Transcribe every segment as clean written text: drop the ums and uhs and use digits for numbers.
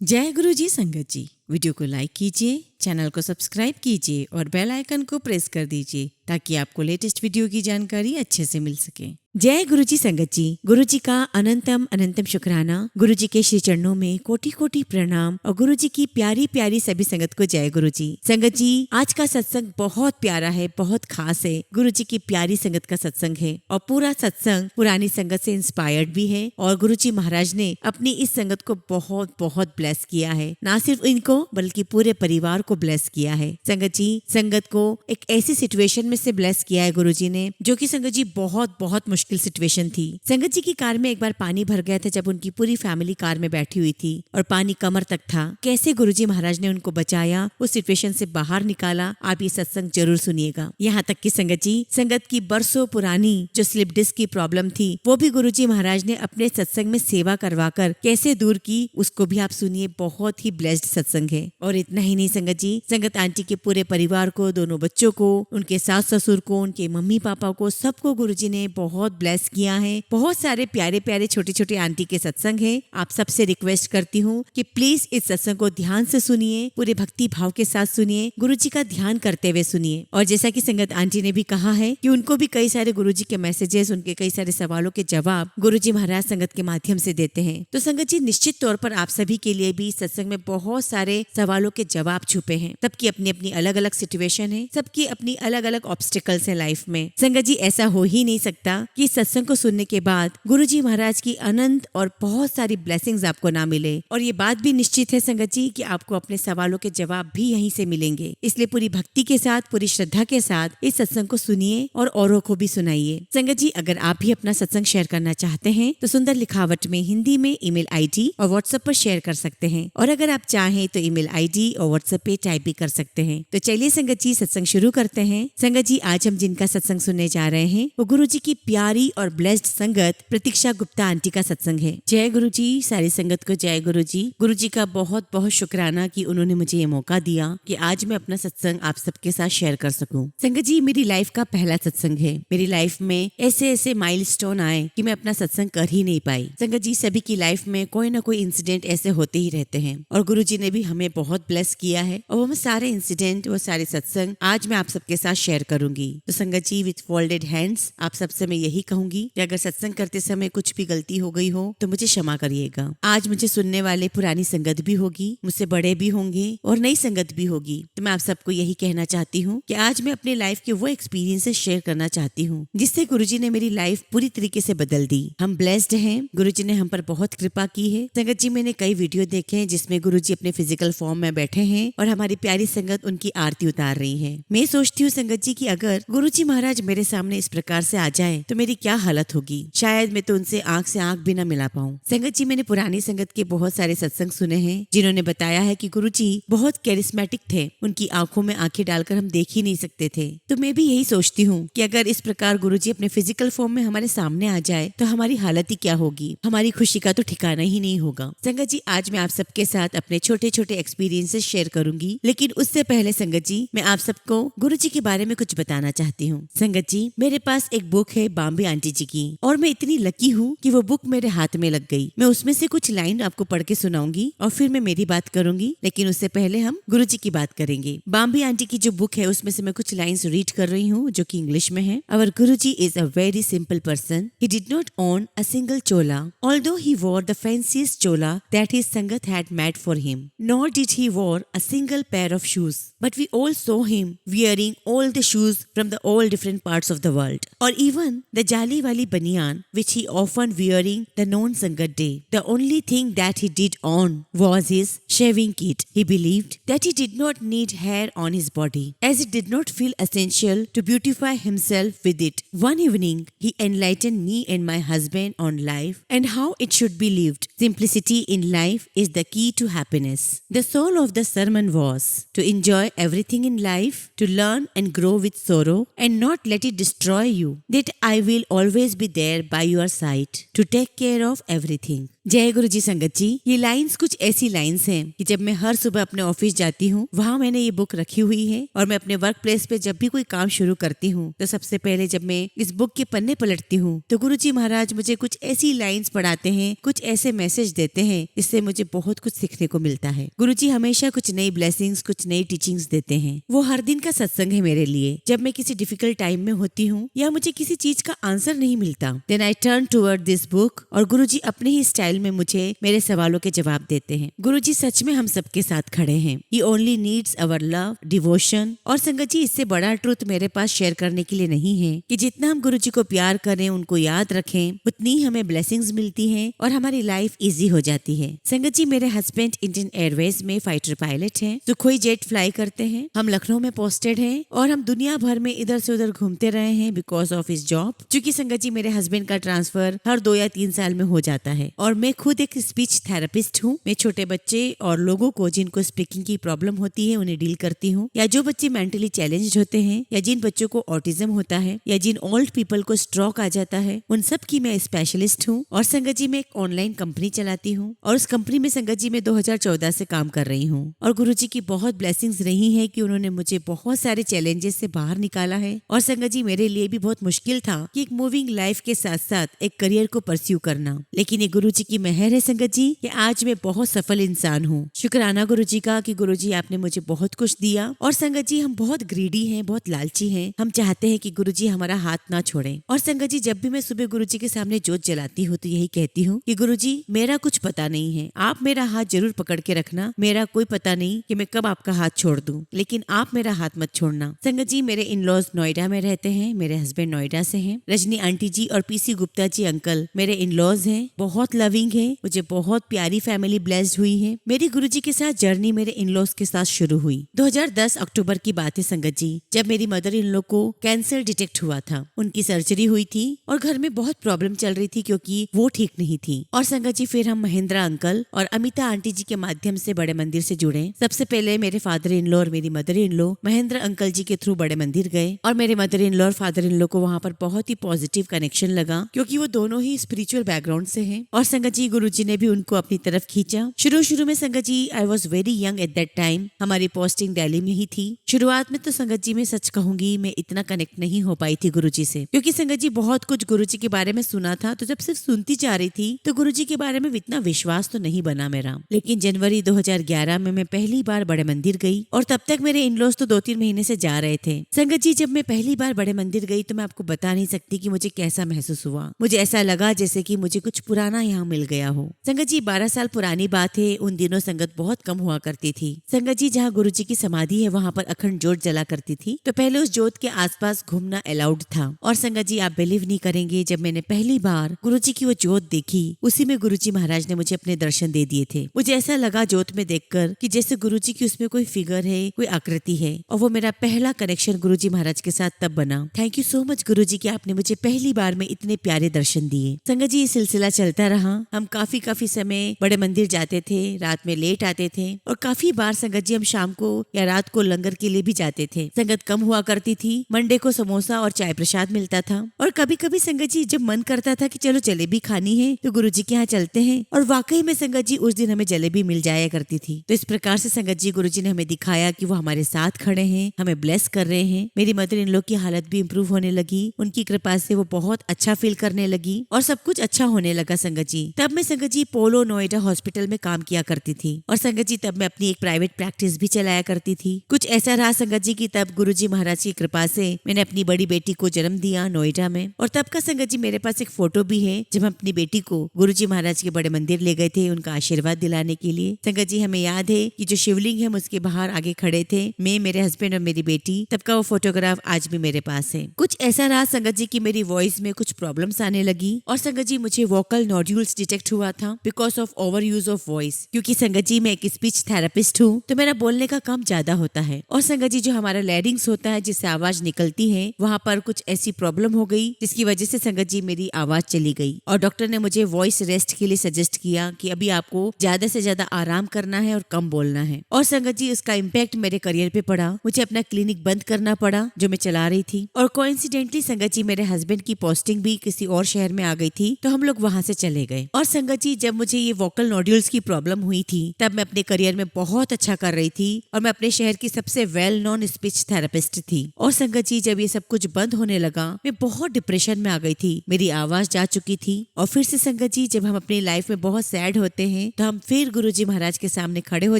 जय गुरु जी संगत जी। वीडियो को लाइक कीजिए, चैनल को सब्सक्राइब कीजिए और बेल आइकन को प्रेस कर दीजिए ताकि आपको लेटेस्ट वीडियो की जानकारी अच्छे से मिल सके। जय गुरु जी संगत जी। गुरु जी का अनंतम अनंतम शुक्राना। गुरु जी के श्री चरणों में कोटि कोटि प्रणाम और गुरु जी की प्यारी प्यारी सभी संगत को जय गुरु जी। संगत जी, आज का सत्संग बहुत प्यारा है, बहुत खास है। गुरु जी की प्यारी संगत का सत्संग है और पूरा सत्संग पुरानी संगत से इंस्पायर्ड भी है और गुरु जी महाराज ने अपनी इस संगत को बहुत बहुत ब्लेस किया है। ना सिर्फ इनको बल्कि पूरे परिवार को ब्लेस किया है। संगत जी, संगत को एक ऐसी सिचुएशन में से ब्लेस किया है गुरु जी ने, जो कि संगत जी बहुत बहुत मुश्किल सिचुएशन थी। संगत जी की कार में एक बार पानी भर गया था जब उनकी पूरी फैमिली कार में बैठी हुई थी और पानी कमर तक था। कैसे गुरु जी महाराज ने उनको बचाया, उस सिचुएशन से बाहर निकाला, आप ये सत्संग जरूर सुनिएगा। यहाँ तक कि संगत जी, संगत की बरसों पुरानी जो स्लिप डिस्क की प्रॉब्लम थी वो भी गुरु जी महाराज ने अपने सत्संग में सेवा करवाकर कैसे दूर की, उसको भी आप सुनिए। बहुत ही ब्लेस्ड सत्संग है। और इतना ही नहीं संगत जी, संगत आंटी के पूरे परिवार को, दोनों बच्चों को, उनके सास ससुर को, उनके मम्मी पापा को, सबको गुरुजी ने बहुत ब्लेस किया है। बहुत सारे प्यारे प्यारे छोटे छोटे आंटी के सत्संग है। आप सबसे रिक्वेस्ट करती हूँ कि प्लीज इस सत्संग को ध्यान से सुनिए, पूरे भक्ति भाव के साथ सुनिए, गुरुजी का ध्यान करते हुए सुनिए। और जैसा कि संगत आंटी ने भी कहा है कि उनको भी कई सारे गुरुजी के मैसेजेस, उनके कई सारे सवालों के जवाब गुरुजी महाराज संगत के माध्यम से देते हैं। तो संगत जी, निश्चित तौर पर आप सभी के लिए भी सत्संग में बहुत सारे सवालों के जवाब छुपे हैं। सबकी अपनी अपनी अलग अलग सिचुएशन है, सबकी अपनी अलग अलग ऑब्स्टिकल्स है लाइफ में। संगत जी, ऐसा हो ही नहीं सकता कि सत्संग को सुनने के बाद गुरुजी महाराज की अनंत और बहुत सारी ब्लेसिंग्स आपको ना मिले। और ये बात भी निश्चित है संगत जी कि आपको अपने सवालों के जवाब भी यहीं से मिलेंगे। इसलिए पूरी भक्ति के साथ, पूरी श्रद्धा के साथ इस सत्संग को सुनिए और औरों को भी सुनाइए। संगत जी, अगर आप भी अपना सत्संग शेयर करना चाहते हैं तो सुंदर लिखावट में हिंदी में ईमेल आईडी और व्हाट्सएप पर शेयर कर सकते हैं। और अगर आप चाहें तो ईमेल आईडी और व्हाट्सएप पे टाइप भी कर सकते हैं। तो चलिए संगत जी, सत्संग शुरू करते हैं। संगत जी, आज हम जिनका सत्संग सुनने जा रहे हैं वो गुरु जी की प्यारी और ब्लेस्ड संगत प्रतीक्षा गुप्ता आंटी का सत्संग है। जय गुरु जी। सारी संगत को जय गुरु जी। गुरु जी का बहुत बहुत शुक्राना कि उन्होंने मुझे ये मौका दिया कि आज मैं अपना सत्संग आप सबके साथ शेयर कर सकूं। संगत जी, मेरी लाइफ का पहला सत्संग है। मेरी लाइफ में ऐसे ऐसे माइलस्टोन आए कि मैं अपना सत्संग कर ही नहीं पाई। संगत जी, सभी की लाइफ में कोई ना कोई इंसिडेंट ऐसे होते ही रहते हैं और गुरु जी ने भी हमें बहुत ब्लेस किया है और वो सारे इंसिडेंट, वो सारे सत्संग आज मैं आप सबके साथ शेयर करूंगी। तो संगत जी, विथ फोल्डेड हैंड्स आप सबसे मैं यही कहूंगी कि अगर सत्संग करते समय कुछ भी गलती हो गई हो तो मुझे क्षमा करिएगा। आज मुझे सुनने वाले पुरानी संगत भी होगी, मुझसे बड़े भी होंगे और नई संगत भी होगी। तो मैं आप सबको यही कहना चाहती हूँ कि आज मैं अपने लाइफ के वो एक्सपीरियंसेस शेयर करना चाहती हूँ जिससे गुरुजी ने मेरी लाइफ पूरी तरीके से बदल दी। हम ब्लेस्ड हैं, गुरुजी ने हम पर बहुत कृपा की है। संगत जी, मैंने कई वीडियो देखे हैं जिसमें गुरुजी अपने फिजिकल फॉर्म में बैठे हैं और हमारी प्यारी संगत उनकी आरती उतार रही है। मैं सोचती हूँ संगत जी कि अगर गुरुजी महाराज मेरे सामने इस प्रकार से आ जाए तो मेरी क्या हालत होगी। शायद मैं तो उनसे आंख से आंख भी न मिला पाऊँ। संगत जी, मैंने पुरानी संगत के बहुत सारे सत्संग सुने हैं जिन्होंने बताया है कि गुरुजी बहुत कैरिस्मेटिक थे, उनकी आंखों में आंखें डालकर हम देख ही नहीं सकते थे। तो मैं भी यही सोचती हूँ कि अगर इस प्रकार गुरुजी अपने फिजिकल फॉर्म में हमारे सामने आ जाए तो हमारी हालत ही क्या होगी। हमारी खुशी का तो ठिकाना ही नहीं होगा। संगत जी, आज मैं आप सबके साथ अपने छोटे छोटे एक्सपीरियंसेस शेयर करूंगी, लेकिन उससे पहले संगत जी, मैं आप सबको गुरु जी के बारे में कुछ बताना चाहती हूँ। संगत जी, मेरे पास एक बुक है बॉम्बे आंटी जी की और मैं इतनी लकी हूँ कि वो बुक मेरे हाथ में लग गई। मैं उसमें से कुछ लाइन आपको पढ़ के सुनाऊंगी और फिर मैं मेरी बात करूंगी, लेकिन उससे पहले हम गुरु जी की बात करेंगे। बॉम्बे आंटी की जो बुक है उसमें से मैं कुछ लाइन्स रीड कर रही हूँ जो कि इंग्लिश में है। Our Guru ji is a very simple person. He did not own a single chola, although he wore the fanciest chola that his sangat had made for him. Nor did he wear a single pair of shoes, but we all saw him wearing all the shoes from the all different parts of the world, or even the jali wali banyan which he often wearing the non-sangat day. The only thing that he did on was his shaving kit. He believed that he did not need hair on his body, as it did not feel essential to beautify himself with it. One evening, he enlightened me and my husband on life and how it should be lived. Simplicity in life is the key to happiness. The soul of the sermon was to enjoy everything in life, to learn and grow with sorrow and not let it destroy you. That I will always be there by your side to take care of everything. जय गुरु जी संगत जी। ये lines कुछ ऐसी lines हैं कि जब मैं हर सुबह अपने ऑफिस जाती हूँ, वहाँ मैंने ये बुक रखी हुई है और मैं अपने वर्क प्लेस पे जब भी कोई काम शुरू करती हूँ तो सबसे पहले जब मैं इस बुक के पन्ने पलटती हूँ तो गुरु जी महाराज मुझे कुछ ऐसी लाइंस पढ़ाते हैं, कुछ ऐसे मैसेज देते हैं, इससे मुझे बहुत कुछ सीखने को मिलता है। गुरु जी हमेशा कुछ नई ब्लेसिंग्स, कुछ नई टीचिंग्स देते हैं। वो हर दिन का सत्संग है मेरे लिए। जब मैं किसी डिफिकल्ट टाइम में होती हूँ या मुझे किसी चीज का आंसर नहीं मिलता, then I turn toward this book और गुरु जी अपने ही स्टाइल में मुझे मेरे सवालों के जवाब देते हैं। गुरु जी सच में हम सबके साथ खड़े हैं। He only needs our love, devotion। और संगत जी इससे बड़ा ट्रुथ मेरे पास शेयर करने के लिए नहीं है कि जितना हम गुरु जी को प्यार करें, उनको याद रखें, उतनी हमें ब्लेसिंग्स मिलती हैं और हमारी लाइफ इजी हो जाती है। संगत जी मेरे हस्बैंड इंडियन एयरवेज में फाइटर पायलट हैं, सुखोई जेट फ्लाई करते हैं। हम लखनऊ में पोस्टेड हैं और हम दुनिया भर में इधर से उधर घूमते रहे हैं बिकॉज ऑफ हिज जॉब। क्योंकि संगत जी मेरे हस्बैंड का ट्रांसफर हर 2 या 3 साल में हो जाता है और मैं खुद एक स्पीच थेरेपिस्ट हूँ। मैं छोटे बच्चे और लोगों को जिनको स्पीकिंग की प्रॉब्लम होती है उन्हें डील करती हूँ, या जो बच्चे मेंटली चैलेंज्ड होते हैं, या जिन बच्चों को ऑटिज्म होता है, या जिन ओल्ड पीपल को स्ट्रोक आ जाता है, उन सब की मैं स्पेशलिस्ट हूँ। और संगत जी मैं एक ऑनलाइन कंपनी चलाती हूँ और उस कंपनी में संगत जी मैं 2014 से काम कर रही हूँ। और गुरु जी की बहुत ब्लेसिंग्स रही है कि उन्होंने मुझे बहुत सारे चैलेंजेस से बाहर निकाला है। और संगत जी मेरे लिए भी बहुत मुश्किल था कि एक मूविंग लाइफ के साथ साथ एक करियर को परस्यू करना, लेकिन ये गुरु जी की मेहर है संगत जी कि आज मैं बहुत सफल इंसान हूँ। शुक्राना गुरु जी का कि गुरु जी आपने मुझे बहुत कुछ दिया। और संगत जी हम बहुत ग्रीडी हैं, बहुत लालची हैं। हम चाहते हैं कि गुरु जी हमारा हाथ ना छोड़ें। और संगत जी जब भी मैं सुबह गुरु जी के सामने जोत जलाती हूँ तो यही कहती हूँ कि गुरु जी मेरा कुछ पता नहीं है, आप मेरा हाथ जरूर पकड़ के रखना। मेरा कोई पता नहीं कि मैं कब आपका हाथ छोड़ दूं, लेकिन आप मेरा हाथ मत छोड़ना। संगत जी मेरे इन लॉज नोएडा में रहते हैं, मेरे हस्बैंड नोएडा से हैं। रजनी आंटी जी और पीसी गुप्ता जी अंकल मेरे इन लॉज हैं, बहुत लविंग है, मुझे बहुत प्यारी फैमिली ब्लेस्ड हुई है। मेरी गुरुजी के साथ जर्नी मेरे इन लॉज के साथ शुरू हुई 2010 अक्टूबर की बात है संगत जी, जब मेरी मदर इन लॉ को कैंसर डिटेक्ट हुआ था। उनकी सर्जरी हुई थी और घर में बहुत प्रॉब्लम चल रही थी क्योंकि वो ठीक नहीं थी। और संगत जी फिर हम महेंद्रा अंकल और अमिता आंटी जी के माध्यम से बड़े मंदिर से जुड़े। सबसे पहले मेरे फादर इन लॉ और मेरी mother in law Mahendra uncle ji के थ्रू बड़े मंदिर गए और मेरे मदर इन लॉ और फादर इन लॉ को वहाँ पर बहुत ही पॉजिटिव कनेक्शन लगा क्योंकि वो दोनों ही स्पिरिचुअल बैकग्राउंड से हैं। और संगत जी गुरु जी ने भी उनको अपनी तरफ खींचा। शुरू में संगत जी I was very young at that time. हमारी पोस्टिंग दिल्ली में ही थी। शुरुआत में तो संगत जी मैं सच कहूंगी मैं इतना कनेक्ट नहीं हो पाई थी गुरु जी से, क्योंकि संगत जी बहुत कुछ गुरु जी के बारे में सुना था, तो जब सिर्फ सुनती जा रही थी तो गुरु जी के बारे में इतना विश्वास तो नहीं बना मेरा। लेकिन जनवरी 2011 में मैं पहली बार बड़े मंदिर गई और तब तक मेरे इन लॉज तो 2-3 महीने से जा रहे थे। संगत जी जब मैं पहली बार बड़े मंदिर गई तो मैं आपको बता नहीं सकती कि मुझे कैसा महसूस हुआ। मुझे ऐसा लगा जैसे कि मुझे कुछ पुराना यहाँ मिल गया हो। संगत जी 12 साल पुरानी बात है, उन दिनों संगत बहुत कम हुआ करती थी। संगत जी जहाँ गुरु जी की समाधि है वहाँ पर अखंड जोत जला करती थी, तो पहले उस जोत के आसपास घूमना अलाउड था। और संगत जी आप बिलीव नहीं करेंगे, जब मैंने पहली बार गुरु जी की वो जोत देखी उसी में गुरु जी महाराज ने मुझे अपने दर्शन दे दिए थे। मुझे ऐसा लगा जोत में देखकर कि जैसे गुरु जी की उसमें कोई फिगर है, कोई आकृति है। और वो मेरा पहला कनेक्शन गुरु जी महाराज के साथ तब बना। थैंक यू सो मच गुरु जी कि आपने मुझे पहली बार में इतने प्यारे दर्शन दिए। संगत जी ये सिलसिला चलता रहा। हम काफी समय बड़े मंदिर जाते थे, रात में लेट आते थे और काफी बार संगत जी हम शाम को या रात को लंगर के लिए भी जाते थे। संगत कम हुआ करती थी। मंडे को समोसा और चाय प्रसाद मिलता था और कभी कभी संगत जी जब मन करता था कि चलो जलेबी खानी है तो गुरु जी के यहाँ चलते हैं, और वाकई में संगत जी उस दिन हमें जलेबी मिल जाया करती थी। तो इस प्रकार से संगत जी गुरु जी ने हमें दिखाया कि वो हमारे साथ खड़े हैं, हमें ब्लेस कर रहे हैं। मेरी मदर इन लोग की हालत भी इम्प्रूव होने लगी। उनकी कृपा से वो बहुत अच्छा फील करने लगी और सब कुछ अच्छा होने लगा संगत जी। तब मैं संगत जी पोलो नोएडा हॉस्पिटल में काम किया करती थी और संगत जी तब मैं अपनी एक प्राइवेट प्रैक्टिस भी चलाया करती थी। कुछ ऐसा रहा संगत जी की तब गुरु जी महाराज की कृपा से मैंने अपनी बड़ी बेटी को जन्म दिया नोएडा में। और तब का संगत जी मेरे पास एक फोटो भी है जब हम अपनी बेटी को गुरु जी महाराज के बड़े मंदिर ले गए थे उनका आशीर्वाद दिलाने के लिए। संगत जी हमें याद है कि जो शिवलिंग है हम उसके बाहर आगे खड़े थे, मैं, मेरे हस्बैंड और मेरी बेटी। तब का वो फोटोग्राफ आज भी मेरे पास है। कुछ ऐसा रहा संगत जी की मेरी वॉइस में कुछ प्रॉब्लम्स आने लगी और संगत जी मुझे वोकल नोड्यूल्स डिटेक्ट हुआ था because of over use of voice. क्योंकि संगत जी मैं एक स्पीच थेरेपिस्ट हूँ तो मेरा बोलने का काम ज्यादा होता है। और संगत जी जो हमारा लैरिंग्स होता है जिससे आवाज निकलती है, वहाँ पर कुछ ऐसी प्रॉब्लम हो गई जिसकी वजह से संगत जी मेरी आवाज चली गई और डॉक्टर ने मुझे वॉइस रेस्ट के लिए सजेस्ट किया कि अभी आपको ज्यादा से ज्यादा आराम करना है और कम बोलना है। और संगत जी उसका इम्पैक्ट मेरे करियर पे पड़ा। मुझे अपना क्लिनिक बंद करना पड़ा जो मैं चला रही थी। और कोइंसिडेंटली संगत जी मेरे हस्बैंड की पोस्टिंग भी किसी और शहर में आ गई थी तो हम लोग वहाँ से चले गए। और संगत जी, जब मुझे ये वोकल नोड्यूल्स की प्रॉब्लम हुई थी तब मैं अपने करियर में बहुत अच्छा कर रही थी और मैं अपने शहर की सबसे वेल नोन स्पीच थेरेपिस्ट थी। और संगत जी, जब ये सब कुछ बंद होने लगा मैं बहुत डिप्रेशन में आ गई थी, मेरी आवाज जा चुकी थी। और फिर से संगत जी, जब हम अपनी लाइफ में बहुत सैड होते हैं तो हम फिर गुरुजी महाराज के सामने खड़े हो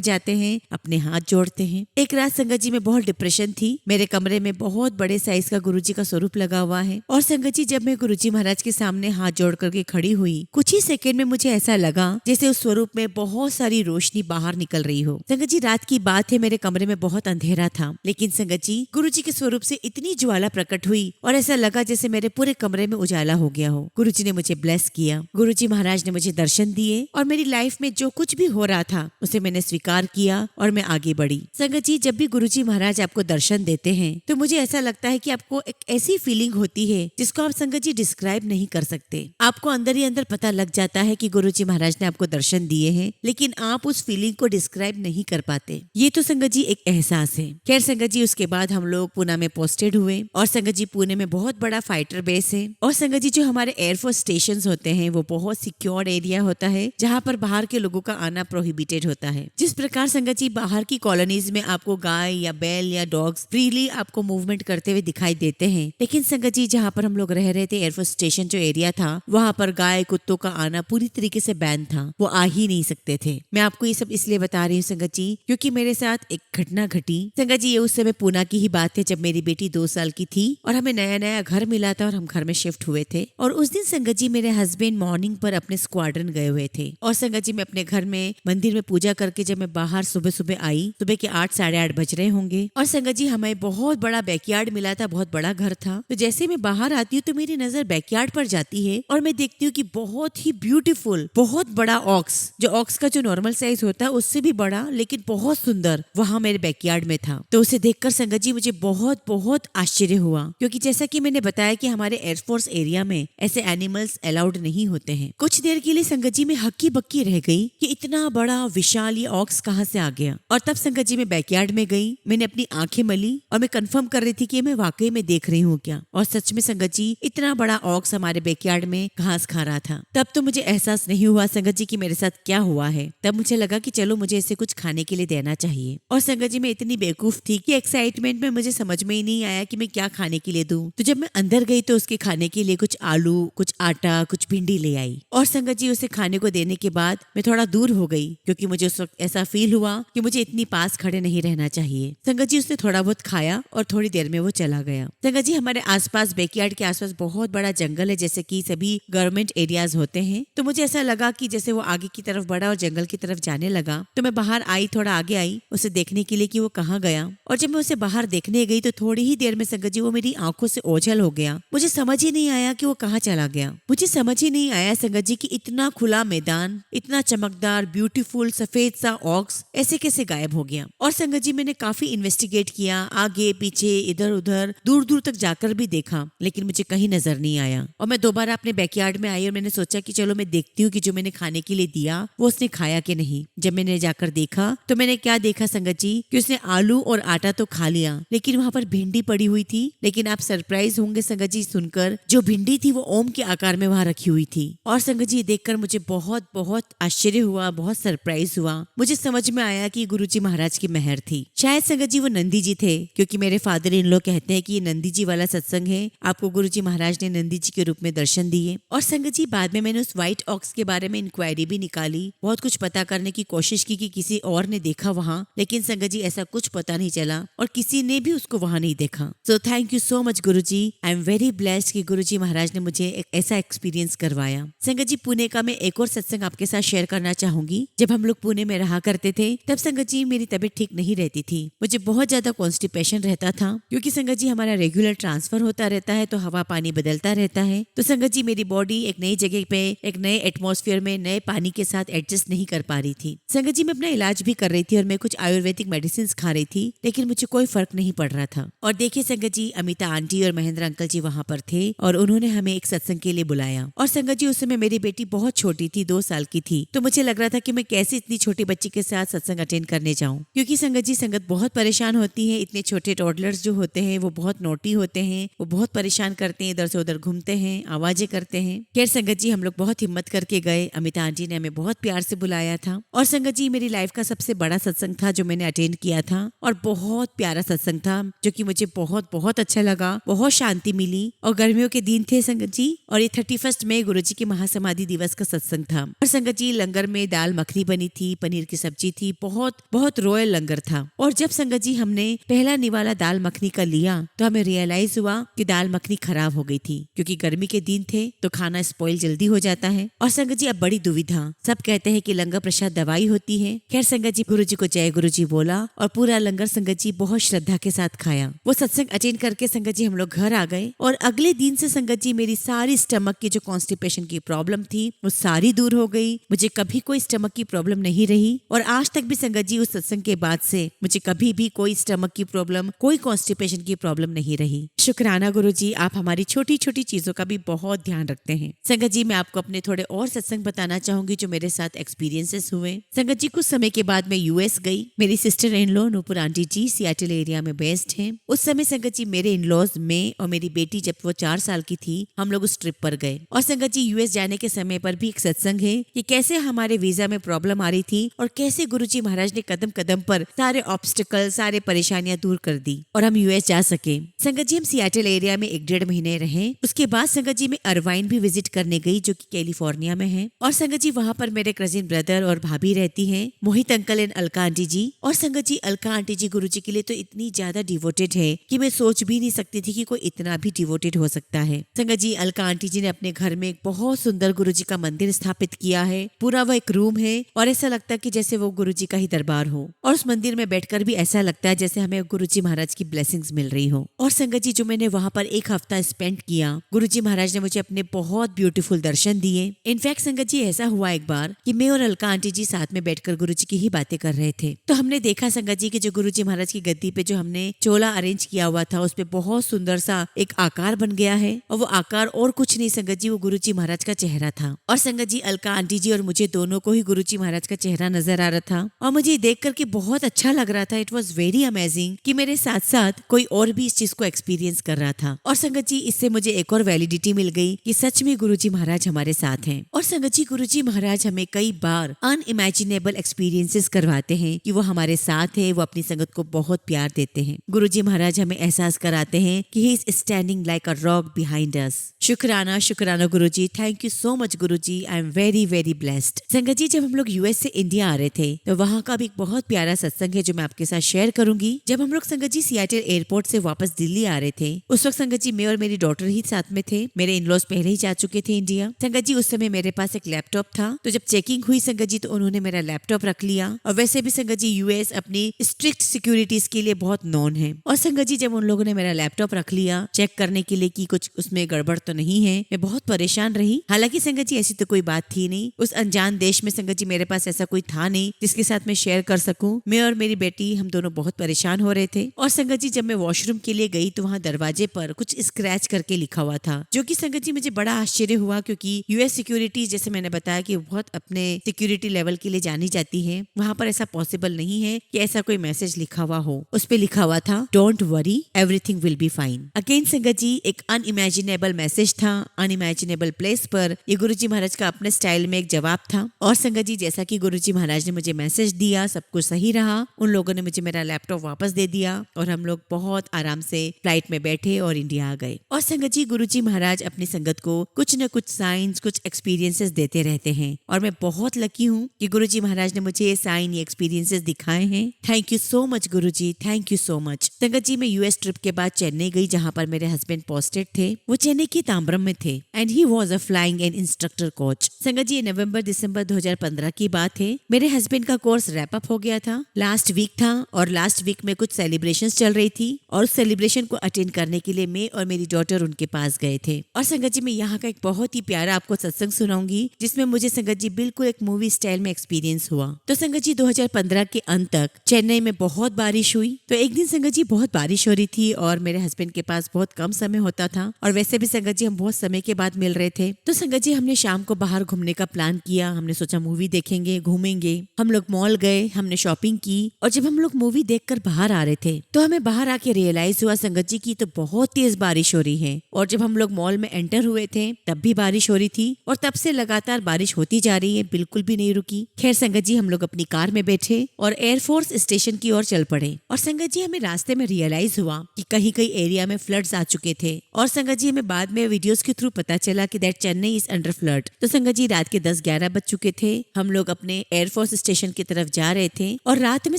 जाते हैं, अपने हाथ जोड़ते हैं। एक रात संगत जी में बहुत डिप्रेशन थी, मेरे कमरे में बहुत बड़े साइज का गुरुजी का स्वरूप लगा हुआ है। और संगत जी, जब मैं गुरुजी महाराज के सामने हाथ जोड़ करके खड़ी हुई, कुछ ही सेकंड में मुझे ऐसा लगा जैसे उस स्वरूप में बहुत सारी रोशनी बाहर निकल रही हो। संगत जी, रात की बात है, मेरे कमरे में बहुत अंधेरा था, लेकिन संगत जी गुरुजी के स्वरूप से इतनी ज्वाला प्रकट हुई और ऐसा लगा जैसे मेरे पूरे कमरे में उजाला हो गया हो। गुरुजी ने मुझे ब्लेस किया, गुरुजी महाराज ने मुझे दर्शन दिए और मेरी लाइफ में जो कुछ भी हो रहा था उसे मैंने स्वीकार किया और मैं आगे बढ़ी। संगत जी, जब भी गुरुजी महाराज आपको दर्शन देते हैं तो मुझे ऐसा लगता है कि आपको एक ऐसी फीलिंग होती है जिसको आप संगत जी डिस्क्राइब नहीं कर सकते। आपको अंदर ही अंदर पता लग जाता है कि गुरुजी महाराज ने आपको दर्शन दिए हैं, लेकिन आप उस फीलिंग को डिस्क्राइब नहीं कर पाते। ये तो संगत जी एक एहसास है। खैर संगत जी, उसके बाद हम लोग पुणे में पोस्टेड हुए और संगत जी पुणे में बहुत बड़ा फाइटर बेस है। और संगत जी, जो हमारे एयरफोर्स स्टेशन होते हैं वो बहुत सिक्योर्ड एरिया होता है जहाँ पर बाहर के लोगों का आना प्रोहिबिटेड होता है। जिस प्रकार संगत जी बाहर की कॉलोनीज में आपको गाय या बैल या डॉग्स फ्रीली आपको मूवमेंट करते हुए दिखाई देते हैं, लेकिन संगत जी जहाँ पर हम लोग रह रहे थे, एयरफोर्स स्टेशन जो एरिया था, वहाँ पर गाय कुत्तों का आना पूरी तरीके से बैन था, वो आ ही नहीं सकते थे। मैं आपको ये सब इसलिए बता रही हूँ संगत जी क्योंकि मेरे साथ एक घटना घटी। संगत जी, ये उस समय पुणे की ही बात है जब मेरी बेटी 2 साल की थी और हमें नया नया घर मिला था और हम घर में शिफ्ट हुए थे। और उस दिन संगत जी मेरे हस्बैंड मॉर्निंग पर अपने स्क्वाड्रन गए हुए थे और संगत जी मैं अपने घर में मंदिर में पूजा करके जब मैं बाहर सुबह सुबह आई, सुबह के 8 साढ़े 8 बज रहे होंगे और संगत जी हमें बहुत बड़ा बैकयार्ड मिला था, बहुत बड़ा घर था। तो जैसे मैं बाहर आती हूँ तो मेरी नजर बैकयार्ड पर जाती है और मैं देखती हूँ कि बहुत ही ब्यूटीफुल बहुत बड़ा ऑक्स, जो ऑक्स का जो नॉर्मल साइज होता है उससे भी बड़ा लेकिन बहुत सुंदर, वहां मेरे बैकयार्ड में था। तो उसे देखकर संगत जी मुझे बहुत बहुत आश्चर्य हुआ क्योंकि जैसा कि मैंने बताया कि हमारे एयरफोर्स एरिया में ऐसे एनिमल्स अलाउड नहीं होते हैं। कुछ देर के लिए संगत जी में हक्की बक्की रह गई कि इतना बड़ा विशाल ये ऑक्स कहाँ से आ गया। और तब संगत जी मैं बैकयार्ड में गई, मैंने अपनी आंखें मली और मैं कंफर्म कर रही थी कि मैं वाकई में देख रही हूँ क्या। और सच में संगत जी इतना बड़ा ऑक्स हमारे बैकयार्ड में घास खा रहा था। तब तो मुझे एहसास नहीं हुआ संगत जी कि मेरे साथ क्या हुआ है। तब मुझे लगा कि चलो मुझे इसे कुछ खाने के लिए देना चाहिए। और संगत जी मैं इतनी बेवकूफ थी कि एक्साइटमेंट में मुझे समझ में ही नहीं आया कि मैं क्या खाने के लिए दूं। तो जब मैं अंदर गई तो उसके खाने के लिए कुछ आलू, कुछ आटा, कुछ भिंडी ले आई। और संगत जी उसे खाने को देने के बाद मैं थोड़ा दूर हो गई क्योंकि मुझे उस वक्त ऐसा फील हुआ कि मुझे इतनी पास खड़े नहीं रहना चाहिए। संगत जी उसने थोड़ा बहुत खाया और थोड़ी देर में वो चला गया। संगत जी हमारे आसपास बैकयार्ड के आसपास बहुत बड़ा जंगल है, जैसे कि सभी गवर्नमेंट एरियाज होते हैं। तो मुझे ऐसा लगा कि जैसे वो आगे की तरफ बढ़ा और जंगल की तरफ जाने लगा तो मैं बाहर आई, थोड़ा आगे आई उसे देखने के लिए कि वो कहाँ गया। और जब मैं उसे बाहर देखने गई तो थोड़ी ही देर में संगत जी वो मेरी आंखों से ओझल हो गया। मुझे समझ ही नहीं आया कि वो कहाँ चला गया। मुझे समझ ही नहीं आया संगत जी कि इतना खुला मैदान, इतना चमकदार ब्यूटीफुल सफेद सा ऑक्स ऐसे कैसे गायब हो गया। और संगत जी मैंने काफी इन्वेस्टिगेट किया, आगे पीछे इधर उधर दूर दूर तक जाकर भी देखा, लेकिन मुझे कहीं नजर नहीं आया। और मैं दोबारा अपने बैकयार्ड में आई और मैंने सोचा कि चलो मैं देखती हूँ कि जो मैंने खाने के लिए दिया वो उसने खाया कि नहीं। जब मैंने जाकर देखा तो मैंने क्या देखा संगत जी कि उसने आलू और आटा तो खा लिया, लेकिन वहां पर भिंडी पड़ी हुई थी। लेकिन आप सरप्राइज होंगे संगत जी सुनकर, जो भिंडी थी वो ओम के आकार में वहां रखी हुई थी। और संगत जी देखकर मुझे बहुत बहुत आश्चर्य हुआ, बहुत सरप्राइज हुआ। मुझे समझ में आया कि गुरुजी महाराज की मेहर थी। शायद संगत जी वो नंदी जी थे, क्योंकि मेरे फादर इन लोग कहते हैं कि ये नंदी जी वाला सत्संग है, आपको गुरुजी महाराज ने नंदी जी के रूप में दर्शन दिए। और संगत जी बाद में मैंने उस व्हाइट ऑक्स के बारे में इंक्वायरी भी निकाली, बहुत कुछ पता करने की कोशिश की कि किसी और ने देखा वहाँ, लेकिन संगत जी ऐसा कुछ पता नहीं चला और किसी ने भी उसको वहाँ नहीं देखा। So thank you so much Guruji, I am very blessed कि गुरुजी महाराज ने मुझे एक ऐसा एक्सपीरियंस करवाया। संगत जी पुणे का मैं एक और सत्संग आपके साथ शेयर करना चाहूंगी। जब हम लोग पुणे में रहा करते थे तब संगत जी मेरी तबीयत ठीक नहीं रहती थी, मुझे बहुत ज्यादा कॉन्स्टिपेशन रहता था, क्योंकि संगत जी हमारा रेगुलर ट्रांसफर होता रहता है तो हवा पानी बदलता रहता है। तो संगत जी मेरी बॉडी एक नई जगह पे, एक नए एटमॉस्फेयर में, नए पानी के साथ एडजस्ट नहीं कर पा रही थी। संगत जी मैं अपना इलाज भी कर रही थी और मैं कुछ आयुर्वेदिक मेडिसिन खा रही थी, लेकिन मुझे कोई फर्क नहीं पड़ रहा था। और देखिए संगत जी अमिता आंटी और महेंद्र अंकल जी वहाँ पर थे और उन्होंने हमें एक सत्संग के लिए बुलाया। और संगत जी उस समय मेरी बेटी बहुत छोटी थी, 2 साल की थी, तो मुझे लग रहा था कि मैं कैसे इतनी छोटी बच्ची के साथ सत्संग अटेंड करने जाऊं, क्योंकि संगत जी संगत बहुत परेशान होती है। इतने छोटे टॉडलर्स जो होते हैं वो बहुत नोटी होते हैं, वो बहुत परेशान करते हैं, इधर से उधर घूमते हैं, आवाजें करते हैं। खैर संगत जी हम लोग बहुत हिम्मत करके गए। अमिता आंटी ने हमें बहुत प्यार से बुलाया था और संगत जी मेरी लाइफ का सबसे बड़ा सत्संग था जो मैंने अटेंड किया था और बहुत प्यारा सत्संग था जो कि मुझे बहुत बहुत अच्छा लगा, बहुत शांति मिली। और गर्मियों के दिन थे संगत जी और ये 31 मई गुरुजी के महासमाधि दिवस का सत्संग था। और संगत जी लंगर में दाल मखनी बनी थी, पनीर की सब्जी थी, बहुत बहुत रॉयल लंगर था। और जब संगत जी हमने पहला निवाला दाल मखनी का लिया तो हमें रियलाइज हुआ कि दाल मखनी खराब हो गई थी, क्योंकि गर्मी के दिन थे तो खाना स्पॉइल जल्दी हो जाता है। और संगत जी अब बड़ी दुविधा, सब कहते हैं कि लंगर प्रसाद दवाई होती है। खैर संगत जी गुरुजी को जय गुरुजी बोला और पूरा लंगर संगत जी बहुत श्रद्धा के साथ खाया। वो सत्संग अटेंड करके संगत जी हम लोग घर आ गए और अगले दिन से संगत जी मेरी सारी स्टमक की जो कॉन्स्टिपेशन की प्रॉब्लम थी वो सारी दूर हो गई। मुझे कभी कोई स्टमक की प्रॉब्लम नहीं रही और आज तक भी संगत जी उस सत्संग के बाद से मुझे कभी भी कोई स्टमक की प्रॉब्लम, कोई कॉन्स्टिपेशन की प्रॉब्लम नहीं रही। शुक्राना गुरुजी, आप हमारी छोटी छोटी चीजों का भी बहुत ध्यान रखते हैं। संगत जी मैं आपको अपने थोड़े और सत्संग बताना चाहूंगी जो मेरे साथ एक्सपीरियंसेस हुए। संगत जी कुछ समय के बाद मैं यूएस गई। मेरी sister in law Nupur aunty ji Seattle area में बेस्ड हैं। उस समय संगत जी मेरे इन लॉज में और मेरी बेटी जब वो 4 साल की थी हम लोग उस ट्रिप पर गए। और संगत जी यूएस जाने के समय पर भी एक सत्संग है कि कैसे हमारे वीजा में प्रॉब्लम आ रही थी और कैसे गुरुजी महाराज ने कदम कदम पर सारे ऑब्स्टिकल, सारे परेशानियां दूर कर दी और हम यूएस जा सके। संगत जी हम सियाटल एरिया में 1-1.5 महीने रहे। उसके बाद संगत जी मैं अरवाइन भी विजिट करने गई जो कि कैलिफोर्निया में है। और संगत जी वहाँ पर मेरे कजिन ब्रदर और भाभी रहती हैं, मोहित अंकल एंड अलका आंटी जी। और संगत जी अलका आंटी जी गुरुजी के लिए तो इतनी ज्यादा डिवोटेड है कि मैं सोच भी नहीं सकती थी कि कोई इतना भी डिवोटेड हो सकता है। संगत जी अलका आंटी जी ने अपने घर में एक बहुत सुंदर गुरुजी का मंदिर स्थापित किया है। पूरा वो एक रूम है और ऐसा लगता है कि जैसे वो गुरुजी का ही दरबार हो और उस मंदिर में बैठकर भी ऐसा लगता है जैसे हमें गुरुजी महाराज की ब्लेसिंग्स मिल रही हो। और संगत जी जो मैंने वहाँ पर 1 हफ्ता स्पेंड किया, गुरुजी महाराज ने मुझे अपने बहुत ब्यूटीफुल दर्शन दिए। इनफैक्ट संगत जी ऐसा हुआ एक बार कि मैं और अलका आंटी जी साथ में बैठकर गुरुजी की ही बातें कर रहे थे तो हमने देखा संगत जी कि जो गुरुजी महाराज की गद्दी पे जो हमने चोला अरेंज किया हुआ था उस पे बहुत सुंदर सा एक आकार बन गया है और वो आकार और कुछ नहीं संगत जी, वो गुरुजी महाराज का चेहरा था। और संगत जी अलका आंटी जी और मुझे दोनों को ही गुरुजी महाराज का चेहरा नजर आ रहा था और मुझे देख करके बहुत अच्छा लग रहा था। इट वॉज वेरी अमेजिंग कि मेरे साथ साथ कोई और भी इस चीज को एक्सपीरियंस कर रहा था। और संगत जी इससे मुझे एक और वैलिडिटी मिल गई कि सच में गुरुजी महाराज हमारे साथ हैं। और संगत जी गुरुजी महाराज हमें कई बार अनइमेजिनेबल एक्सपीरियंसेस करवाते हैं कि वो हमारे साथ है, वो अपनी संगत को बहुत प्यार देते हैं। गुरुजी महाराज हमें एहसास कराते हैं कि he is standing like a rock behind us. शुक्राना शुक्राना Guruji, thank you so much Guruji, I am very very blessed. संगत जी जब हम लोग यूएस से इंडिया आ रहे थे तो वहाँ का भी एक बहुत प्यारा सत्संग है जो मैं आपके साथ शेयर करूंगी। जब हम लोग संगत जी सियाटल एयरपोर्ट से वापस दिल्ली आ रहे थे उस वक्त संगत जी मैं और मेरी डॉटर ही साथ में थे। मेरे इन लॉज पहले ही जा चुके थे इंडिया। संगत जी उस समय मेरे पास एक लैपटॉप था तो जब चेकिंग हुई संगत जी तो उन्होंने मेरा लैपटॉप रख लिया। और वैसे भी संगत जी यूएस अपनी स्ट्रिक्ट सिक्योरिटीज के लिए बहुत नोन है। और संगत जी जब उन लोगों ने मेरा लैपटॉप रख लिया चेक करने के लिए कि कुछ उसमें गड़बड़ तो नहीं है, मैं बहुत परेशान रही। हालांकि संगत जी ऐसी तो कोई बात थी नहीं, उस अनजान देश में संगत जी मेरे पास ऐसा कोई था नहीं जिसके साथ मैं शेयर कर सकूं। मैं और मेरी बेटी हम दोनों बहुत परेशान हो रहे थे। और संगत जी जब मैं वॉशरूम के लिए गई तो वहाँ दरवाजे पर कुछ स्क्रैच करके लिखा हुआ था जो कि संगत जी मुझे बड़ा आश्चर्य हुआ, क्योंकि यूएस सिक्योरिटी जैसे मैंने बताया कि बहुत अपने सिक्योरिटी लेवल के लिए जानी जाती है। वहाँ पर ऐसा पॉसिबल नहीं है कि ऐसा कोई मैसेज लिखा हुआ हो। उस पे लिखा हुआ था don't worry everything will be fine. Again संगत जी एक अनइमेजिनेबल मैसेज था, अनइमेजिनेबल प्लेस पर ये गुरुजी महाराज का अपने स्टाइल में एक जवाब था। और संगत जी जैसा कि गुरुजी महाराज ने मुझे मैसेज दिया सब कुछ सही रहा। उन लोगों ने मुझे मेरा लैपटॉप वापस दे दिया और हम लोग बहुत आराम से फ्लाइट में बैठे और इंडिया आ गए। और संगत जी गुरुजी महाराज अपनी संगत को कुछ न कुछ साइंस, कुछ एक्सपीरियंसेस देते रहते हैं और मैं बहुत लकी हूँ कि गुरुजी महाराज ने मुझे ये साइन, ये एक्सपीरियंसेस दिखाए हैं। Thank you so much Guruji, thank you so much. संगत जी मैं यूएस ट्रिप के बाद चेन्नई गई जहाँ पर मेरे हस्बैंड पोस्टेड थे। वो चेन्नई की ताम्बरम में थे and he was a flying and instructor coach. संगत जी नवंबर-दिसंबर 2015 की बात है। मेरे हस्बैंड का कोर्स रैप अप हो गया था, लास्ट वीक था और लास्ट वीक में कुछ सेलिब्रेशंस चल रही थी और उस सेलिब्रेशन को अटेंड करने के लिए मैं और मेरी डॉटर उनके पास गए थे। और संगत जी मैं यहाँ का एक बहुत ही प्यारा आपको सत्संग सुनाऊंगी जिसमें मुझे संगत जी बिल्कुल एक मूवी स्टाइल में एक्सपीरियंस हुआ। तो संगत जी 2015 के अंत तक चेन्नई में बहुत बारिश हुई। तो एक दिन संगत जी बहुत बारिश हो रही थी और मेरे हस्बैंड के पास बहुत कम समय होता था और वैसे भी संगत जी हम बहुत समय के बाद मिल रहे थे। तो संगत जी हमने शाम को बाहर घूमने का प्लान किया। हमने सोचा मूवी देखेंगे, घूमेंगे। हम लोग मॉल गए, हमने शॉपिंग की और जब हम लोग मूवी देखकर बाहर आ रहे थे तो हमें बाहर आके रियलाइज हुआ संगत जी की तो बहुत तेज बारिश हो रही है। और जब हम लोग मॉल में एंटर हुए थे तब भी बारिश हो रही थी और तब से लगातार बारिश होती जा रही है, बिल्कुल भी नहीं रुकी। खैर संगत जी, हम लोग अपनी कार में बैठे और एयरफोर्स स्टेशन की ओर चल पड़े। और संगत जी, हमें रास्ते में रियलाइज हुआ कि कहीं कहीं एरिया में फ्लड्स आ चुके थे। और संगत जी, हमें बाद में वीडियोस के थ्रू पता चला कि that Chennai is under flood. तो संगत जी, रात के 10-11 बज चुके थे। हम लोग अपने एयरफोर्स स्टेशन की तरफ जा रहे थे और रात में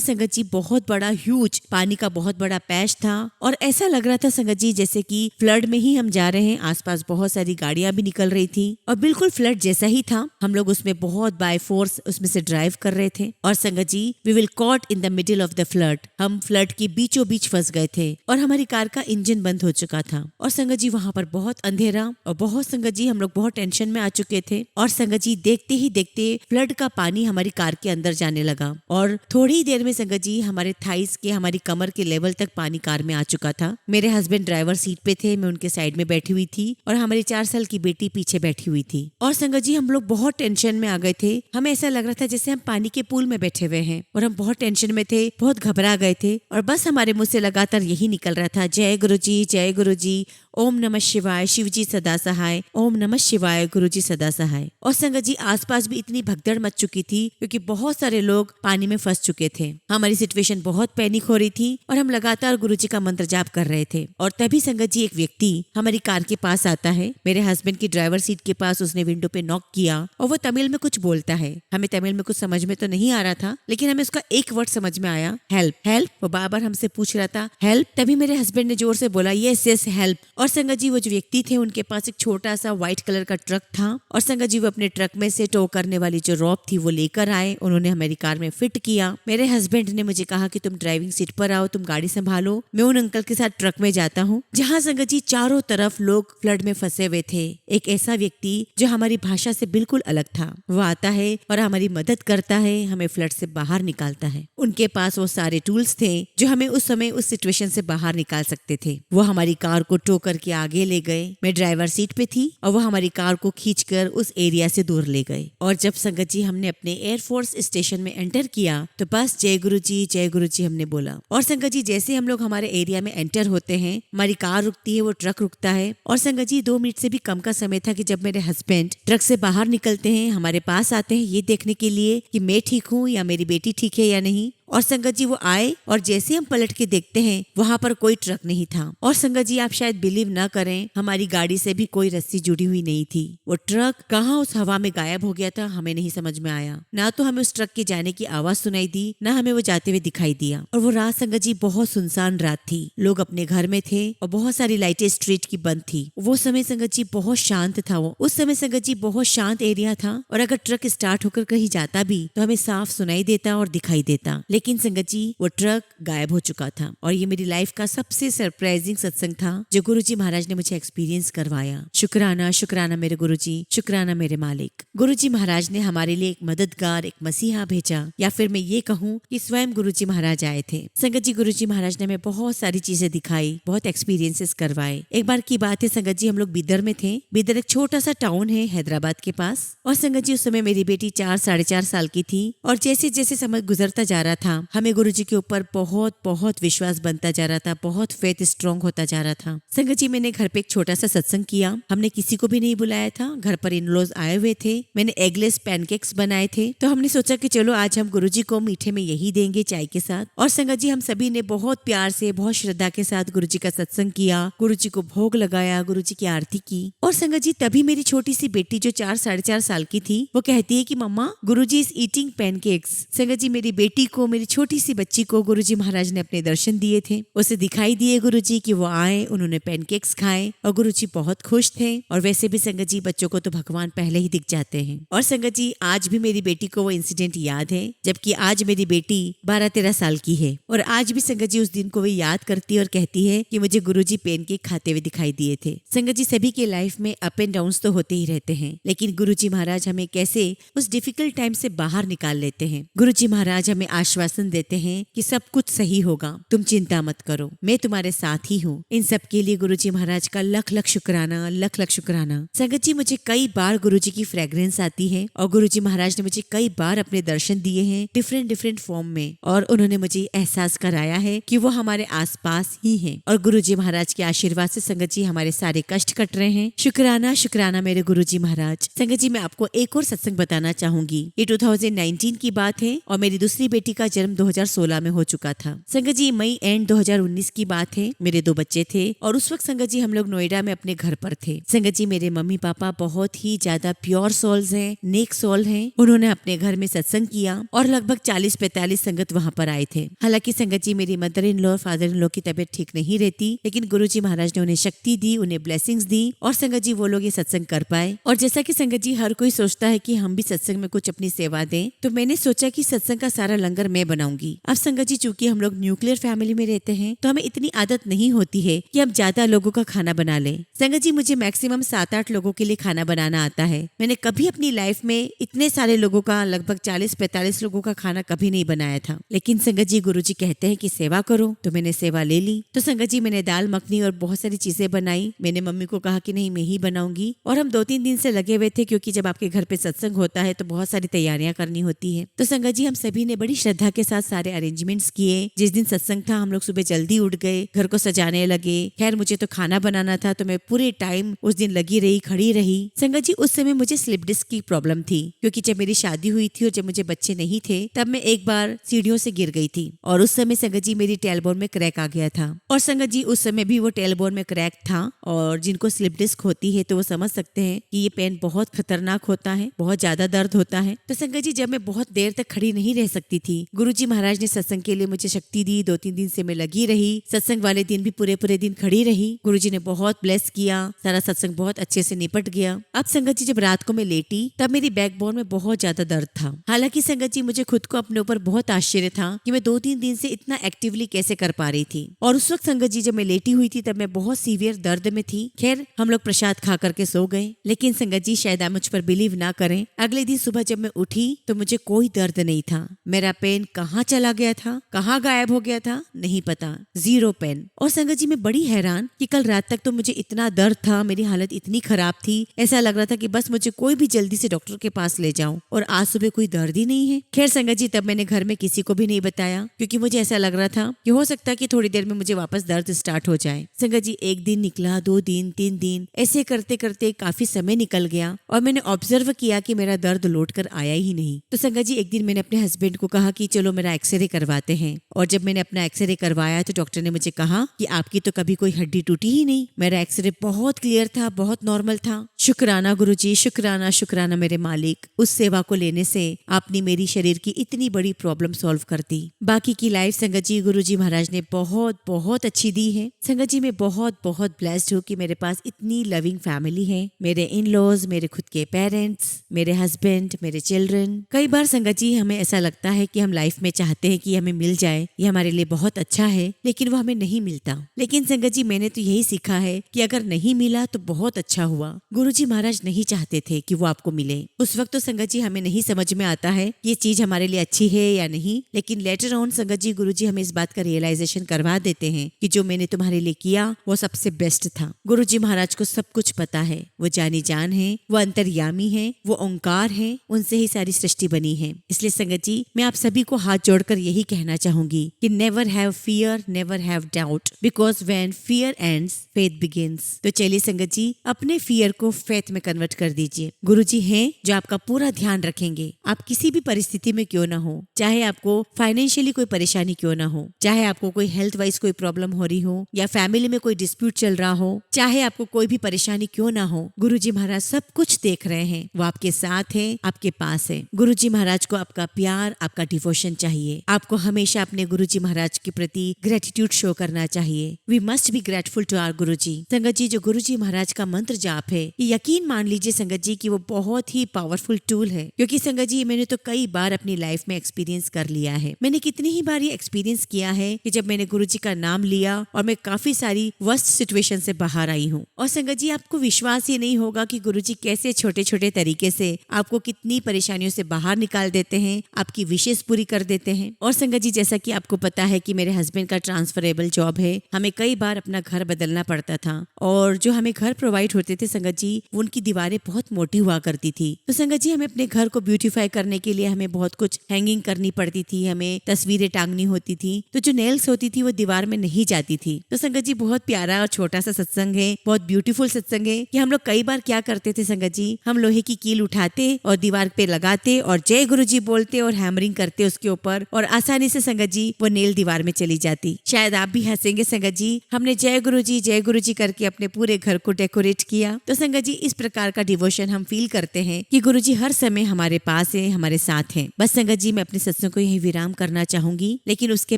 संगत जी बहुत बड़ा ह्यूज पानी का बहुत बड़ा पैच था और ऐसा लग रहा था संगत जी जैसे कि फ्लड में ही हम जा रहे हैं। आसपास बहुत सारी गाड़ियां भी निकल रही थी और बिल्कुल फ्लड जैसा ही था। हम लोग उसमें बहुत बाय फोर्स उसमें से ड्राइव कर रहे थे और संगत जी, we will caught in the middle of the flood. हम फ्लड के बीचों बीच फंस गए थे और हमारी कार का इंजन बंद हो चुका था। और संगत जी, वहां पर बहुत अंधेरा और बहुत संगत जी, हम लोग बहुत टेंशन में आ चुके थे। और संगत जी, देखते ही देखते फ्लड का पानी हमारी कार के अंदर जाने लगा और थोड़ी ही देर में संगत जी हमारे थाइस के, हमारी कमर के लेवल तक पानी कार में आ चुका था। मेरे हस्बैंड ड्राइवर सीट पे थे, मैं उनके साइड में बैठी हुई थी और हमारी 4 साल की बेटी पीछे बैठी हुई थी। और संगत जी, हम लोग बहुत टेंशन में आ गए थे। हमें ऐसा लग रहा था जैसे हम पानी के पूल में बैठे हुए हैं और हम बहुत टेंशन में थे, बहुत घबरा गए थे। और बस हमारे मुंह से लगातार यही निकल रहा था, जय गुरु जी, जय गुरु जी, ओम नमः शिवाय, शिव जी सदा सहाय, ओम नमः शिवाय, गुरु जी सदा सहाय। और संगत जी, आसपास भी इतनी भगदड़ मच चुकी थी क्योंकि बहुत सारे लोग पानी में फंस चुके थे। हमारी सिचुएशन बहुत पैनिक हो रही थी और हम लगातार गुरु जी का मंत्र जाप कर रहे थे। और तभी संगत जी, एक व्यक्ति हमारी कार के पास आता है, मेरे हस्बैंड की ड्राइवर सीट के पास। उसने विंडो पे नॉक किया और वो तमिल में कुछ बोलता है। हमें तमिल में कुछ समझ में तो नहीं आ रहा था, लेकिन हमें उसका एक वर्ड समझ में आया, हेल्प हेल्प। वो बार बार हमसे पूछ रहा था हेल्प। तभी मेरे हस्बैंड ने जोर से बोला, यस यस हेल्प। और संगत जी, वो जो व्यक्ति थे उनके पास एक छोटा सा व्हाइट कलर का ट्रक था और संगत जी, वो अपने ट्रक में से टो करने वाली जो रॉप थी वो लेकर आए। उन्होंने हमारी कार में फिट किया। मेरे हस्बैंड ने मुझे कहा कि तुम ड्राइविंग सीट पर आओ, तुम गाड़ी संभालो, मैं उन अंकल के साथ ट्रक में जाता हूँ। जहाँ संगत जी, चारों तरफ लोग फ्लड में फंसे हुए थे। एक ऐसा व्यक्ति जो हमारी भाषा से बिल्कुल अलग था, वो आता है और हमारी मदद करता है, हमें फ्लड से बाहर निकालता है। उनके पास वो सारे टूल्स थे जो हमें उस समय उस सिचुएशन से बाहर निकाल सकते थे। वो हमारी कार को टो करके आगे ले गए। मैं ड्राइवर सीट पे थी और वो हमारी कार को खींचकर उस एरिया से दूर ले गए। और जब संगत जी, हमने अपने एयरफोर्स स्टेशन में एंटर किया तो बस जय गुरु जी हमने बोला। और संगत जी, जैसे हम लोग हमारे एरिया में एंटर होते हैं, हमारी कार रुकती है, वो ट्रक रुकता है। और संगत जी, 2 मिनट से भी कम का समय था कि जब मेरे हस्बैंड ट्रक से बाहर निकलते हैं, हमारे पास आते हैं ये देखने के लिए कि मैं ठीक हूँ या मेरी बेटी ठीक है या नहीं। और संगत जी, वो आए और जैसे हम पलट के देखते हैं, वहाँ पर कोई ट्रक नहीं था। और संगत जी, आप शायद बिलीव ना करें, हमारी गाड़ी से भी कोई रस्सी जुड़ी हुई नहीं थी। वो ट्रक कहाँ उस हवा में गायब हो गया था, हमें नहीं समझ में आया। ना तो हमें उस ट्रक के जाने की आवाज सुनाई दी, ना हमें वो जाते हुए दिखाई दिया। और वो रात संगत जी, बहुत सुनसान रात थी। लोग अपने घर में थे और बहुत सारी लाइटें स्ट्रीट की बंद थी। वो समय संगत जी बहुत शांत था। वो उस समय संगत जी बहुत शांत एरिया था और अगर ट्रक स्टार्ट होकर कहीं जाता भी तो हमें साफ सुनाई देता और दिखाई देता। लेकिन संगत जी, वो ट्रक गायब हो चुका था। और ये मेरी लाइफ का सबसे सरप्राइजिंग सत्संग था जो गुरुजी महाराज ने मुझे एक्सपीरियंस करवाया। शुक्राना शुक्राना मेरे गुरुजी, शुक्राना मेरे मालिक। गुरुजी महाराज ने हमारे लिए एक मददगार, एक मसीहा भेजा, या फिर मैं ये कहूँ कि स्वयं गुरुजी महाराज आए थे। संगत जी, गुरुजी महाराज ने हमें बहुत सारी चीजें दिखाई, बहुत एक्सपीरियंसेस करवाए। एक बार की बात है संगत जी, हम लोग बीदर में थे। बीदर एक छोटा सा टाउन है हैदराबाद के पास। और संगत जी, उस समय मेरी बेटी 4-4.5 साल की थी और जैसे जैसे समय गुजरता जा रहा था, हमें गुरुजी के ऊपर बहुत बहुत विश्वास बनता जा रहा था, बहुत फेथ स्ट्रॉन्ग होता जा रहा था। संगत जी, मैंने घर पे एक छोटा सा सत्संग किया। हमने किसी को भी नहीं बुलाया था, घर पर इन-लॉज आए हुए थे। मैंने एगलेस पैनकेक्स बनाए थे, तो हमने सोचा कि चलो आज हम गुरुजी को मीठे में यही देंगे, चाय के साथ। और संगत जी, हम सभी ने बहुत प्यार से, बहुत श्रद्धा के साथ गुरुजी का सत्संग किया, गुरुजी को भोग लगाया, गुरुजी की आरती की। और संगत जी, तभी मेरी छोटी सी बेटी जो 4-4.5 साल की थी, वो कहती है कि मम्मा, गुरुजी इज ईटिंग पैनकेक्स। संगत जी, मेरी बेटी को, मेरी छोटी सी बच्ची को गुरुजी महाराज ने अपने दर्शन दिए थे। उसे दिखाई दिए गुरुजी कि वो आए, उन्होंने पैनकेक्स खाए और गुरुजी बहुत खुश थे। और वैसे भी संगत जी, बच्चों को तो भगवान पहले ही दिख जाते हैं। और संगत जी, आज भी मेरी बेटी को वो इंसिडेंट याद है, जबकि आज मेरी बेटी 12-13 साल की है। और आज भी संगत जी उस दिन को वो याद करती है और कहती है कि मुझे गुरुजी पैनकेक खाते हुए दिखाई दिए थे। संगत जी, सभी के लाइफ में अप एंड डाउन तो होते ही रहते हैं, लेकिन गुरुजी महाराज हमें कैसे उस डिफिकल्ट टाइम से बाहर निकाल लेते हैं। गुरुजी महाराज हमें आश्वासन आश्वासन देते हैं कि सब कुछ सही होगा, तुम चिंता मत करो, मैं तुम्हारे साथ ही हूँ। इन सब के लिए गुरुजी महाराज का लख लख शुक्राना, लख लख शुक्राना। संगत जी, मुझे कई बार गुरुजी की फ्रेग्रेंस आती है और गुरुजी महाराज ने मुझे कई बार अपने दर्शन दिए हैं डिफरेंट डिफरेंट फॉर्म में, और उन्होंने मुझे एहसास कराया है कि वो हमारे आसपास ही हैं। और गुरुजी महाराज के आशीर्वाद से संगत जी हमारे सारे कष्ट कट रहे हैं। शुक्राना शुक्राना मेरे गुरुजी महाराज। संगत जी, मैं आपको एक और सत्संग बताना चाहूंगी। ये 2019 की बात है और मेरी दूसरी बेटी का जन्म 2016 में हो चुका था। संगत जी, मई एंड 2019 की बात है। मेरे 2 बच्चे थे और उस वक्त संगत जी हम लोग नोएडा में अपने घर पर थे। संगत जी, मेरे मम्मी पापा बहुत ही ज्यादा प्योर सोल्स हैं, नेक सोल हैं। उन्होंने अपने घर में सत्संग किया और लगभग 40-45 संगत वहाँ पर आए थे। हालांकि संगत जी, मेरी मदर इन लॉ और फादर इन लॉ की तबीयत ठीक नहीं रहती, लेकिन गुरुजी महाराज ने उन्हें शक्ति दी, उन्हें ब्लेसिंग्स दी और संगत जी वो लोग ये सत्संग कर पाए। और जैसा कि संगत जी हर कोई सोचता है कि हम भी सत्संग में कुछ अपनी सेवा दें, तो मैंने सोचा कि सत्संग का सारा लंगर मैं बनाऊंगी। अब संगत जी, चूंकि हम लोग न्यूक्लियर फैमिली में रहते हैं तो हमें इतनी आदत नहीं होती है कि हम ज्यादा लोगों का खाना बना लें। संगत जी, मुझे मैक्सिमम 7-8 लोगों के लिए खाना बनाना आता है। मैंने कभी अपनी लाइफ में इतने सारे लोगों का, लगभग 40-45 लोगों का खाना कभी नहीं बनाया था। लेकिन संगत जी, गुरुजी कहते हैं कि सेवा करो, तो मैंने सेवा ले ली। तो संगत जी, मैंने दाल मखनी और बहुत सारी चीजें बनाई। मैंने मम्मी को कहा कि नहीं, मैं ही बनाऊंगी। और हम 2-3 दिन से लगे हुए थे, क्योंकि जब आपके घर पे सत्संग होता है तो बहुत सारी तैयारियां करनी होती है। तो संगत जी, हम सभी ने बड़ी श्रद्धा के साथ सारे अरेंजमेंट्स किए। जिस दिन सत्संग था हम लोग सुबह जल्दी उठ गए, घर को सजाने लगे। खैर, मुझे तो खाना बनाना था तो मैं पूरे टाइम उस दिन लगी रही, खड़ी रही। संगत जी, उस समय मुझे स्लिप डिस्क की प्रॉब्लम थी, क्योंकि जब मेरी शादी हुई थी और जब मुझे बच्चे नहीं थे तब मैं एक बार सीढ़ियों से गिर गई थी और उस समय संगत जी मेरी टेलबोन में क्रैक आ गया था। और संगत जी, उस समय भी वो टेलबोन में क्रैक था, और जिनको स्लिप डिस्क होती है तो वो समझ सकते हैं कि ये पेन बहुत खतरनाक होता है, बहुत ज्यादा दर्द होता है। तो संगत जी, जब मैं बहुत देर तक खड़ी नहीं रह सकती थी, गुरुजी महाराज ने सत्संग के लिए मुझे शक्ति दी। 2-3 दिन से मैं लगी रही। सत्संग वाले दिन भी पूरे दिन खड़ी रही। गुरुजी ने बहुत ब्लेस किया, सारा सत्संग बहुत अच्छे से निपट गया। अब संगत जी, जब रात को मैं लेटी तब मेरी बैकबोन में बहुत ज्यादा दर्द था। हालांकि संगत जी, मुझे खुद को अपने ऊपर बहुत आश्चर्य था कि मैं 2-3 दिन से इतना एक्टिवली कैसे कर पा रही थी। और उस वक्त संगत जी, जब मैं लेटी हुई थी तब मैं बहुत सीवियर दर्द में थी। खैर, हम लोग प्रसाद खा करके सो गए। लेकिन संगत जी, शायद आप मुझ पर बिलीव ना करें, अगले दिन सुबह जब मैं उठी तो मुझे कोई दर्द नहीं था। मेरा पेन कहाँ चला गया था, कहाँ गायब हो गया था, नहीं पता, 0 पेन। और संगत जी, मैं बड़ी हैरान कि कल रात तक तो मुझे इतना दर्द था, मेरी हालत इतनी खराब थी, ऐसा लग रहा था कि बस मुझे कोई भी जल्दी से डॉक्टर के पास ले जाऊं, और आज सुबह कोई दर्द ही नहीं है। खैर संगत जी, तब मैंने घर में किसी को भी नहीं बताया, क्योंकि मुझे ऐसा लग रहा था कि हो सकता है कि थोड़ी देर में मुझे वापस दर्द स्टार्ट हो जाए। संगत जी, 1 दिन निकला, 2 दिन, 3 दिन, ऐसे करते करते काफी समय निकल गया और मैंने ऑब्जर्व किया कि मेरा दर्द लौट कर आया ही नहीं। तो संगत जी, एक दिन मैंने अपने हस्बैंड को कहा कि चलो मेरा एक्सरे करवाते हैं। और जब मैंने अपना एक्सरे करवाया तो डॉक्टर ने मुझे कहा कि आपकी तो कभी कोई हड्डी टूटी ही नहीं। मेरा एक्सरे बहुत क्लियर था, बहुत नॉर्मल था। शुक्राना गुरुजी, शुक्राना शुक्राना मेरे मालिक, उस सेवा को लेने से आपने मेरी शरीर की इतनी बड़ी प्रॉब्लम सॉल्व कर दी। बाकी की लाइफ संगत जी, गुरुजी महाराज ने बहुत बहुत अच्छी दी है। संगत जी, मैं बहुत बहुत ब्लेस्ड हूँ कि मेरे पास इतनी लविंग फैमिली है। मेरे इन लॉज, मेरे खुद के पेरेंट्स, मेरे हस्बैंड, मेरे चिल्ड्रन। कई बार संगत जी, हमें ऐसा लगता है कि हम लाइफ में चाहते हैं कि हमें मिल जाए, ये हमारे लिए बहुत अच्छा है, लेकिन वो हमें नहीं मिलता। लेकिन संगत जी, मैंने तो यही सीखा है कि अगर नहीं मिला तो बहुत अच्छा हुआ। गुरुजी महाराज नहीं चाहते थे कि वो आपको मिले। उस वक्त तो संगत जी हमें नहीं समझ में आता है ये चीज हमारे लिए अच्छी है या नहीं, लेकिन लेटर ऑन संगत जी, गुरुजी हमें इस बात का रियलाइजेशन करवा देते हैं कि जो मैंने तुम्हारे लिए किया वो सबसे बेस्ट था। गुरुजी महाराज को सब कुछ पता है, वो जानी जान है, वो अंतर्यामी है, वो ओंकार है, उनसे ही सारी सृष्टि बनी है। इसलिए संगत जी, मैं आप सभी को हाथ जोड़कर यही कहना चाहूंगी कि never have fear, never have doubt, because when fear ends faith begins. तो चलिए संगत जी, अपने फियर को फेथ में कन्वर्ट कर दीजिए। गुरुजी हैं जो आपका पूरा ध्यान रखेंगे। आप किसी भी परिस्थिति में क्यों ना हो, चाहे आपको फाइनेंशियली कोई परेशानी क्यों ना हो, चाहे आपको कोई हेल्थ वाइज कोई प्रॉब्लम हो रही हो, या फैमिली में कोई डिस्प्यूट चल रहा हो, चाहे आपको कोई भी परेशानी क्यों ना हो, गुरुजी महाराज सब कुछ देख रहे हैं। वो आपके साथ है, आपके पास है। गुरुजी महाराज को आपका प्यार, आपका डिवोशन चाहिए। आपको हमेशा अपने हमें गुरुजी महाराज के प्रति ग्रेटिट्यूड शो करना चाहिए। We must be grateful to our Guruji. संगत जी, जो गुरुजी महाराज का मंत्र जाप है, ये यकीन मान लीजिए संगत जी कि वो बहुत ही पावरफुल टूल है, क्योंकि संगत जी मैंने तो कई बार अपनी लाइफ में एक्सपीरियंस कर लिया है। मैंने कितनी ही बार ये एक्सपीरियंस किया है कि जब मैंने गुरुजी का नाम लिया और मैं काफी सारी वर्स्ट सिचुएशन से बाहर आई हूँ। और संगत जी, आपको विश्वास ही नहीं होगा कि गुरुजी कैसे छोटे छोटे तरीके से आपको कितनी परेशानियों से बाहर निकाल देते हैं, आपकी विशेष पूरी कर देते हैं। और संगत जी, जैसा कि आपको पता है कि मेरे हस्बैंड का ट्रांसफरेबल जॉब है, हमें कई बार अपना घर बदलना पड़ता था और जो हमें घर प्रोवाइड होते थे संगत जी, उनकी दीवारें बहुत मोटी हुआ करती थी। तो संगत जी, हमें अपने घर को ब्यूटीफाई करने के लिए हमें बहुत कुछ हैंगिंग करनी पड़ती थी, हमें तस्वीरें टांगनी होती थी, तो जो नेल्स होती थी वो दीवार में नहीं जाती थी। तो संगत जी, बहुत प्यारा और छोटा सा सत्संग है, बहुत ब्यूटीफुल सत्संग है कि हम लोग कई बार क्या करते थे संगत जी, हम लोहे की कील उठाते और दीवार पे लगाते और जय गुरुजी बोलते और हैमरिंग करते उसके ऊपर, और आसानी से संगत जी वो नेल दीवार में चली जाती। शायद आप भी हंसेंगे संगत जी, हमने जय गुरुजी करके अपने पूरे घर को डेकोरेट किया। तो संगत जी, इस प्रकार का डिवोशन हम फील करते हैं कि गुरुजी हर समय हमारे पास है, हमारे साथ हैं। बस संगत जी, मैं अपने सत्संग को यही विराम करना चाहूंगी, लेकिन उसके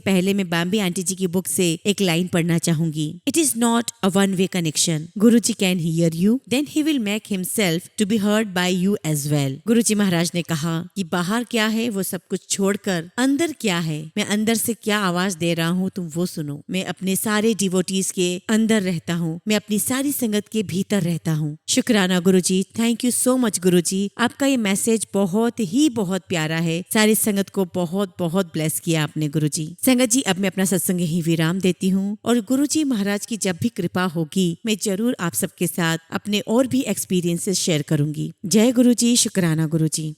पहले मैं बॉम्बे आंटी जी की बुक से एक लाइन पढ़ना चाहूंगी। It is not a one way connection. Guruji can hear you, then he will make himself to be heard by you as well. Guruji Maharaj ने कहा कि बाहर क्या है वो सब कुछ छोड़कर अंदर क्या है, मैं अंदर से क्या आवाज दे रहा हूँ तुम वो सुनो। मैं अपने सारे डिवोटीज के अंदर रहता हूँ, मैं अपनी सारी संगत के भीतर रहता हूँ। शुक्राना Guruji, thank you so much गुरुजी। आपका ये मैसेज बहुत प्यारा है, सारी संगत को बहुत बहुत ब्लेस किया आपने गुरुजी। संगत जी, अब मैं अपना सत्संग यही विराम देती हूँ और गुरुजी महाराज की जब भी कृपा होगी मैं जरूर आप सबके साथ अपने और भी एक्सपीरियंसेस शेयर करूंगी। जय गुरुजी, शुक्राना गुरुजी।